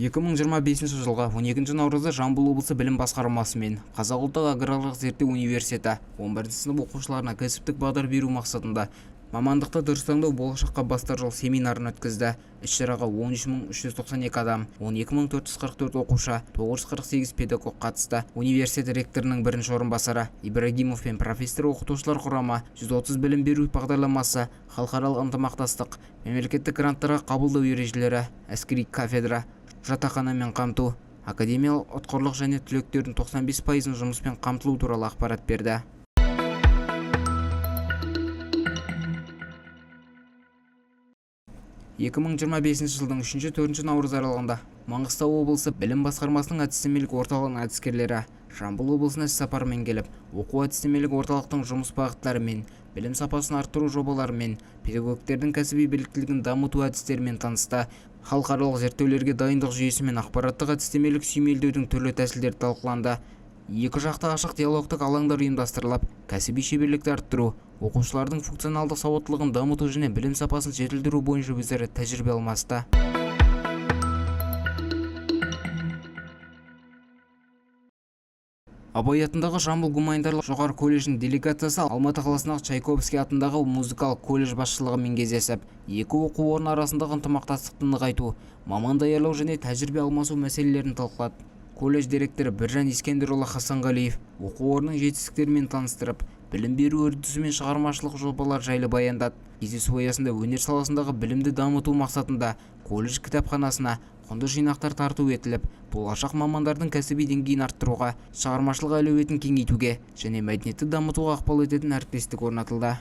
2025 жылға 12 наурызда Жамбыл облысы білім басқармасы мен Қазақ ұлттық аграрлық зерттеу университеті 11 сынып оқушыларына кәсіптік бағдар беру мақсатында мамандықты дұрыс таңдау болашаққа бастар жол семинарын өткізді. Іс-шараға 13.392 адам, 12.444 оқушы, 948 педагог қатысты. Университет ректорының бірінші орынбасары Ибрагимов пен профессор оқытушылар құрамы 130 білім беру бағдарламасы, халықаралық ынтымақтастық, мемлекеттік гранттарға қабылдау ережелері, әскери кафедра, жатақханамен қамту, академиялық ұтқырлық және түлектердің 95% жұмыспен қамтылу туралы ақпарат берді. 2025 жылдың 3-4 наурыз аралығында Маңғыстау облысы білім басқармасының әдістемелік орталығының әдіскерлері Жамбыл облысына іс-сапармен келіп, оқу-әдістемелік орталықтың жұмыс бағыттары мен білім сапасын арттыру жобалары мен педагогтердің кәсіби біліктілігін дамыту әдістерімен танысты. Халықаралық зерттеулерге дайындық жүйесі мен ақпараттық әдістемелік сүйемелдеудің түрлі тәсілдері талқыланды. Екі жақты ашық диалогтық алаңдар ұйымдастырылып, кәсіби шеберлікті арттыру, оқушылардың функционалдық сауаттылығын дамыту және білім сапасын жетілдіру бойынша өзара тәжірибе алмасты. Абай атындағы Жамбыл гуманитарлық жоғары колледжінің делегациясы Алматы қаласындағы Чайковский атындағы музыкалық колледж басшылығымен кездесіп, екі оқу орны арасындағы ынтымақтастықты нығайту, маман даярлау және тәжірибе алмасу мәселелерін талқылады. Колледж директоры Біржан Искендерұлы Хасанғалиев оқу орнының жетістіктерімен таныстырып, білім беру үрдісі мен шығармашылық жобалар жайлы баяндады. Кездесу аясында өнер саласындағы білімді дамыту мақсатында колледж кітапханасына құнды жинақтар тарту етіліп, болашақ мамандардың кәсіби деңгейін арттыруға, шығармашылық әлеуетін кеңейтуге және мәдениетті дамытуға ықпал ететін әріптестік орнатылды.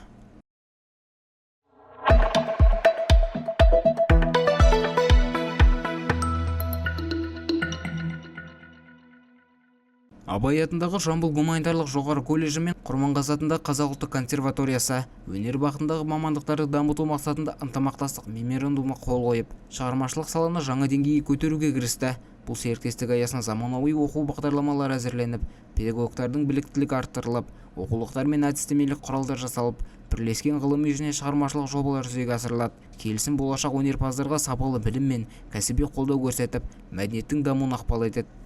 Абай атындағы Жамбыл гуманитарлық жоғары колледжі мен Құрманғазы атындағы Қазақ ұлттық консерваториясы өнер бағытындағы мамандықтарды дамыту мақсатында ынтымақтастық меморандумға қол қойып, шығармашылық саланы жаңа деңгейге көтеруге кірісті. Бұл серіктестік аясында заманауи оқу бағдарламалары әзірленіп, педагогтардың біліктілігі арттырылып, оқулықтар мен әдістемелік құралдар жасалып, бірлескен ғылыми және шығармашылық жобалар жүзеге асырылады. Келісім болашақ өнерпаздарға сапалы білім мен кәсіби қолдау көрсетіп, мәдениеттің дамуына ықпал етеді.